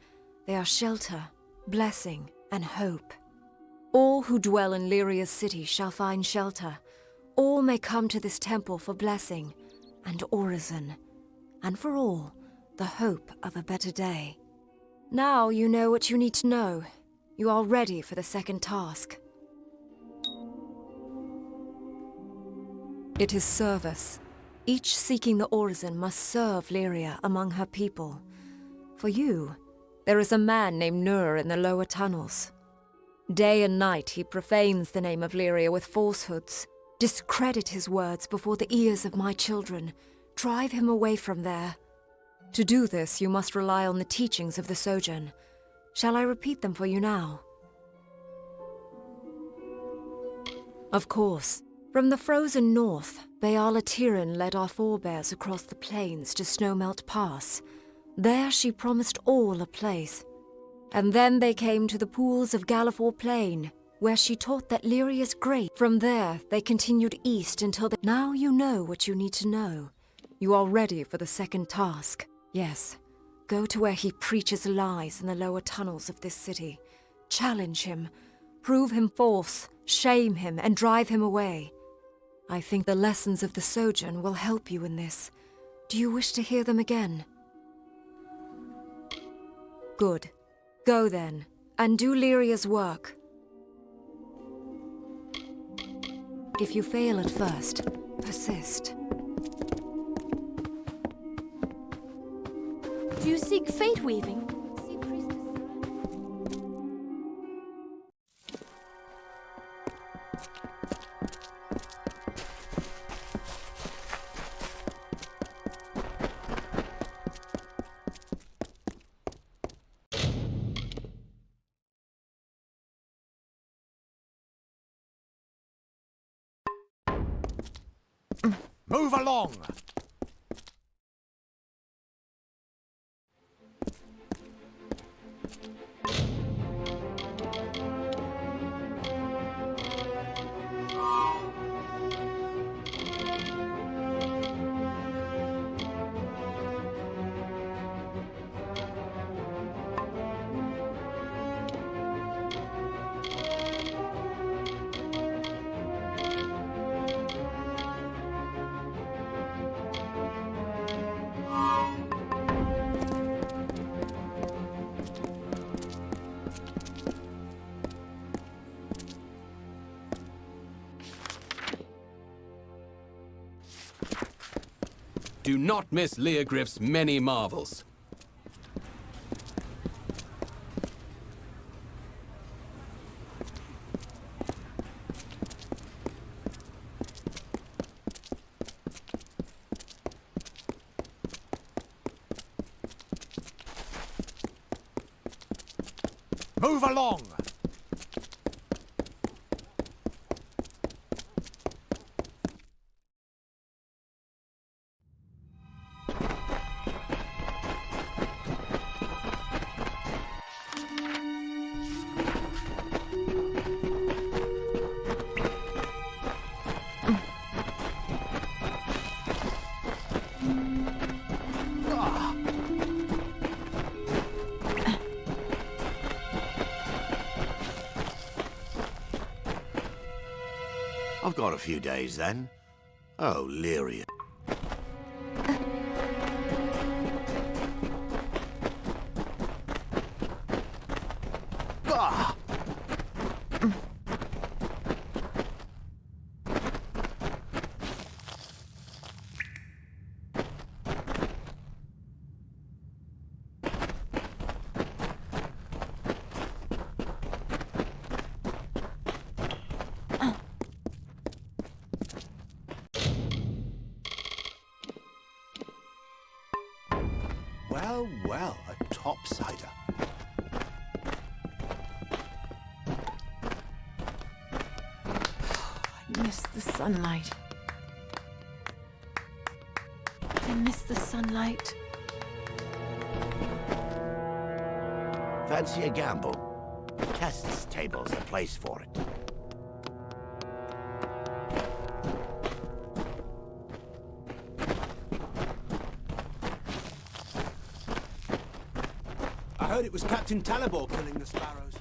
They are shelter, blessing, and hope. All who dwell in Lyria's city shall find shelter. All may come to this temple for blessing, and Orison, and for all, the hope of a better day. Now you know what you need to know. You are ready for the second task. It is service. Each seeking the Orison must serve Lyria among her people. For you, there is a man named Nur in the lower tunnels. Day and night he profanes the name of Lyria with falsehoods. Discredit his words before the ears of my children. Drive him away from there. To do this, you must rely on the teachings of the Sojourn. Shall I repeat them for you now? Of course. From the frozen north, Baal-Atiran led our forebears across the plains to Snowmelt Pass. There she promised all a place. And then they came to the pools of Gallifore Plain, where she taught that Lyria's great. From there, they continued east until the... Now you know what you need to know. You are ready for the second task. Yes, go to where he preaches lies in the lower tunnels of this city. Challenge him, prove him false, shame him, and drive him away. I think the lessons of the Sojourn will help you in this. Do you wish to hear them again? Good. Go then, and do Lyria's work. If you fail at first, persist. Do you seek fate weaving? Move along! Do not miss Leogriff's many marvels. Move along! I've got a few days then. Oh, Lyria. Well, well, a topsider. I miss the sunlight. I miss the sunlight. Fancy a gamble? Chess table's the place for it. I heard it was Captain Talibor killing the sparrows.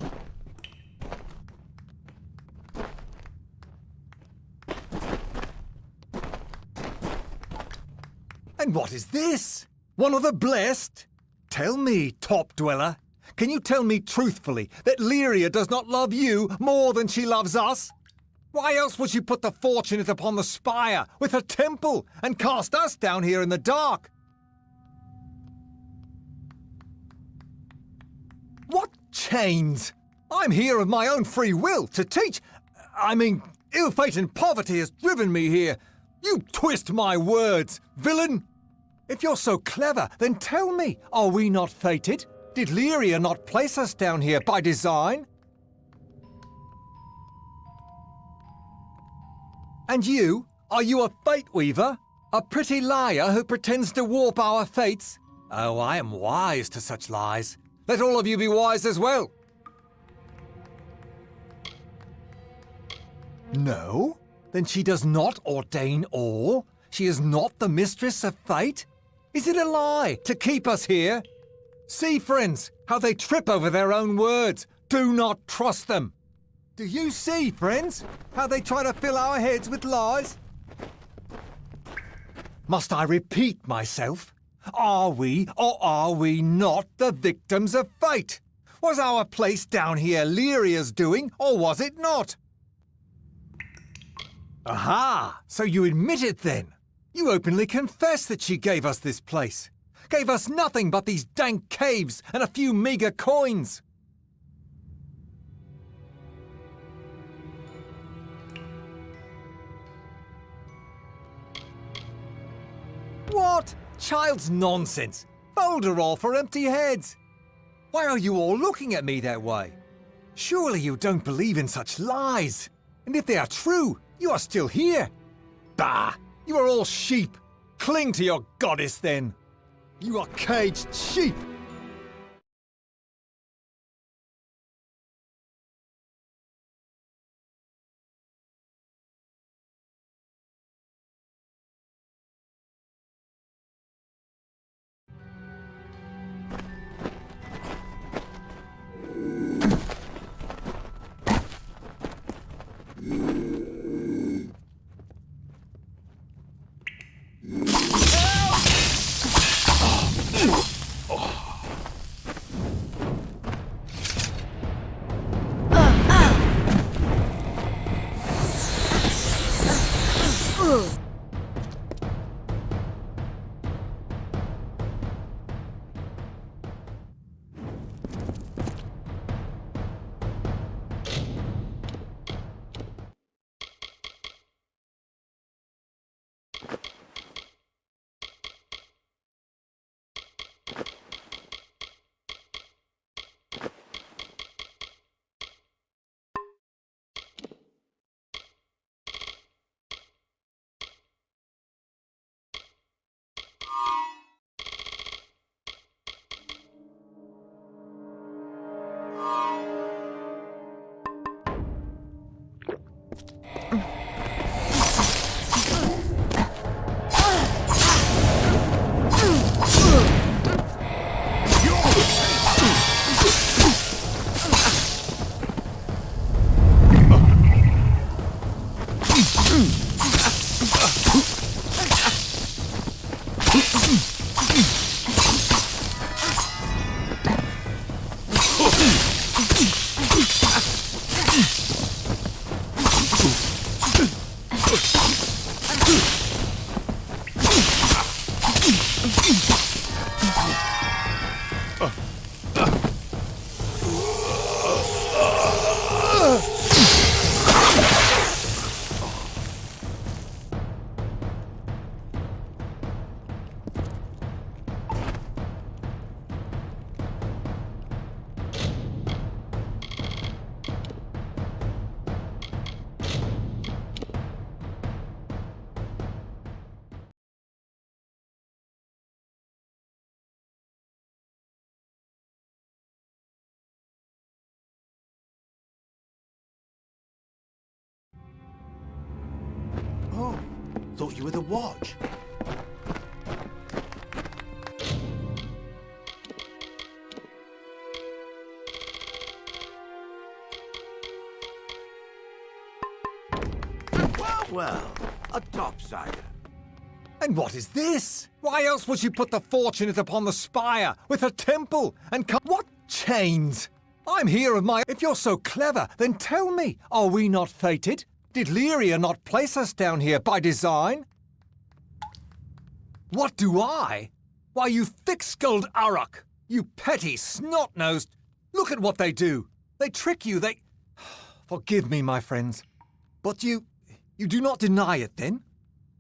And what is this? One of the blessed? Tell me, top dweller, can you tell me truthfully that Lyria does not love you more than she loves us? Why else would she put the fortunate upon the spire with her temple and cast us down here in the dark? What chains? I'm here of my own free will to teach. Ill fate and poverty has driven me here. You twist my words, villain! If you're so clever, then tell me, are we not fated? Did Lyria not place us down here by design? And you? Are you a fate weaver? A pretty liar who pretends to warp our fates? Oh, I am wise to such lies. Let all of you be wise as well. No? Then she does not ordain all? She is not the mistress of fate? Is it a lie to keep us here? See, friends, how they trip over their own words. Do not trust them. Do you see, friends, how they try to fill our heads with lies? Must I repeat myself? Are we or are we not the victims of fate? Was our place down here Lyria's doing, or was it not? Aha! So you admit it then? You openly confess that she gave us this place. Gave us nothing but these dank caves and a few meager coins. What? Child's nonsense. Folderol for empty heads. Why are you all looking at me that way? Surely you don't believe in such lies. And if they are true, you are still here. Bah! You are all sheep. Cling to your goddess, then. You are caged sheep. Oh, thought you were the watch. Well, a topsider. And what is this? Why else would she put the fortunate upon the spire with her temple and what chains? I'm here of my... If you're so clever, then tell me, are we not fated? Did Lyria not place us down here by design? What do I? Why, you thick-skulled Uruk! You petty snot-nosed... Look at what they do! They trick you, they... Forgive me, my friends. But you do not deny it, then?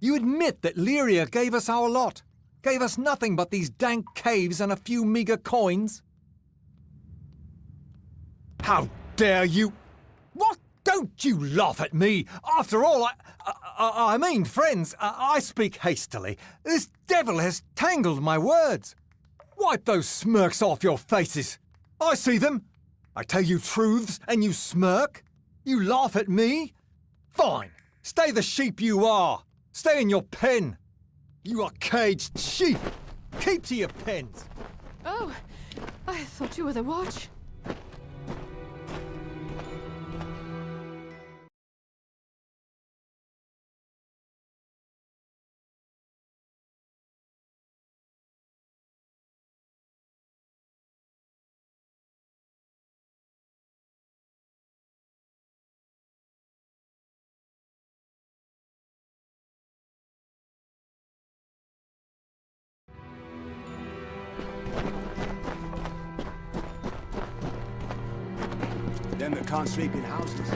You admit that Lyria gave us our lot, gave us nothing but these dank caves and a few meager coins? How dare you? What? Don't you laugh at me! After all, I mean, friends, I speak hastily. This devil has tangled my words. Wipe those smirks off your faces. I see them. I tell you truths, and you smirk. You laugh at me. Fine. Stay the sheep you are. Stay in your pen. You are caged sheep. Keep to your pens. Oh, I thought you were the watch. Them that can't sleep in houses.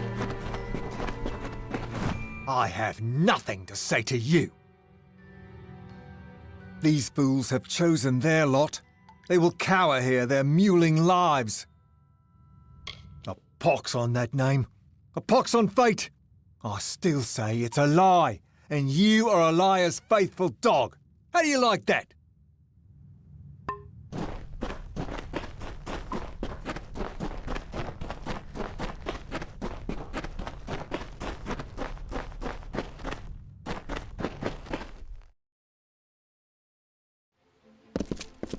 I have nothing to say to you. These fools have chosen their lot. They will cower here their mewling lives. A pox on that name. A pox on fate. I still say it's a lie. and you are Elia's faithful dog. How do you like that?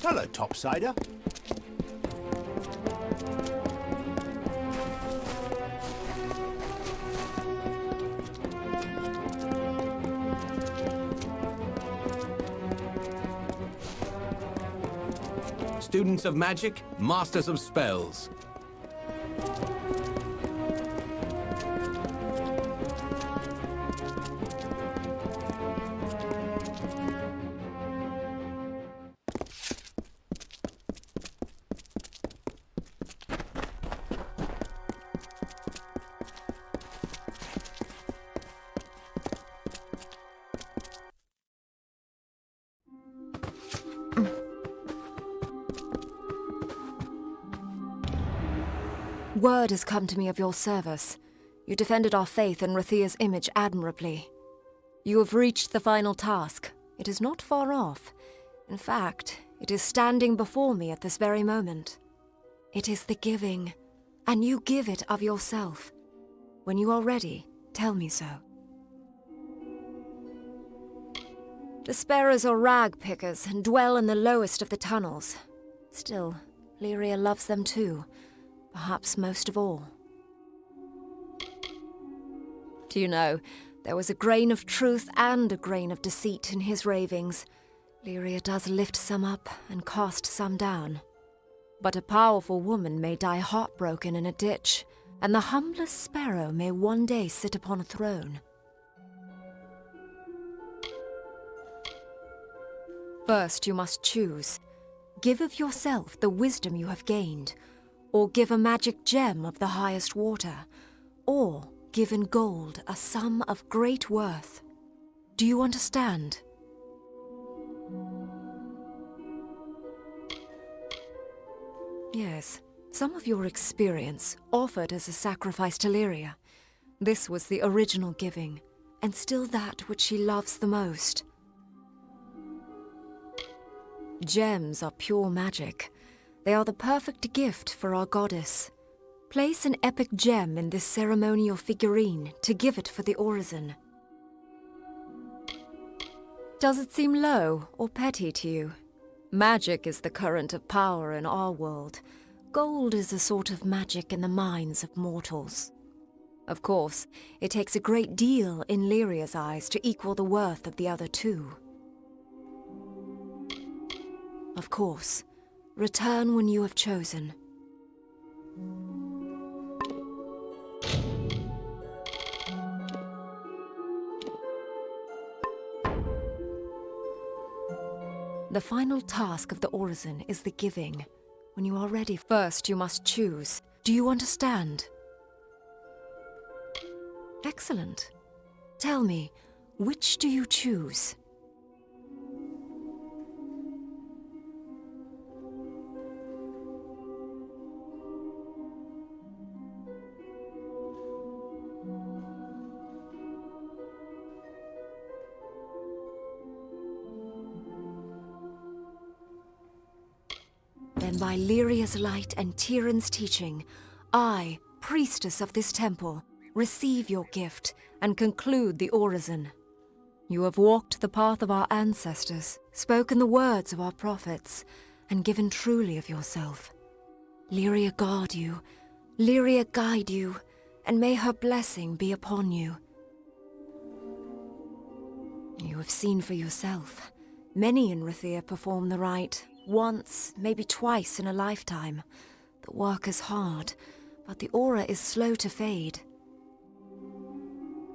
Hello, Topsider. Students of magic, masters of spells. Word has come to me of your service. You defended our faith and Rathir's image admirably. You have reached the final task. It is not far off. In fact, it is standing before me at this very moment. It is the giving, and you give it of yourself. When you are ready, tell me so. Despairers are rag pickers and dwell in the lowest of the tunnels. Still, Lyria loves them too. Perhaps most of all. Do you know, there was a grain of truth and a grain of deceit in his ravings. Lyria does lift some up and cast some down. But a powerful woman may die heartbroken in a ditch, and the humblest sparrow may one day sit upon a throne. First you must choose. Give of yourself the wisdom you have gained, or give a magic gem of the highest water, or give in gold a sum of great worth. Do you understand? Yes, some of your experience offered as a sacrifice to Lyria. This was the original giving, and still that which she loves the most. Gems are pure magic. They are the perfect gift for our goddess. Place an epic gem in this ceremonial figurine to give it for the Orison. Does it seem low or petty to you? Magic is the current of power in our world. Gold is a sort of magic in the minds of mortals. Of course, it takes a great deal in Lyria's eyes to equal the worth of the other two. Of course, return when you have chosen. The final task of the Orison is the giving. When you are ready, first you must choose. Do you understand? Excellent. Tell me, which do you choose? Then by Lyria's light and Tyrion's teaching, I, priestess of this temple, receive your gift and conclude the Orison. You have walked the path of our ancestors, spoken the words of our prophets, and given truly of yourself. Lyria guard you, Lyria guide you, and may her blessing be upon you. You have seen for yourself. Many in Rathir perform the rite, once, maybe twice in a lifetime. The work is hard, but the aura is slow to fade.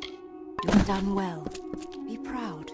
You have done well. Be proud.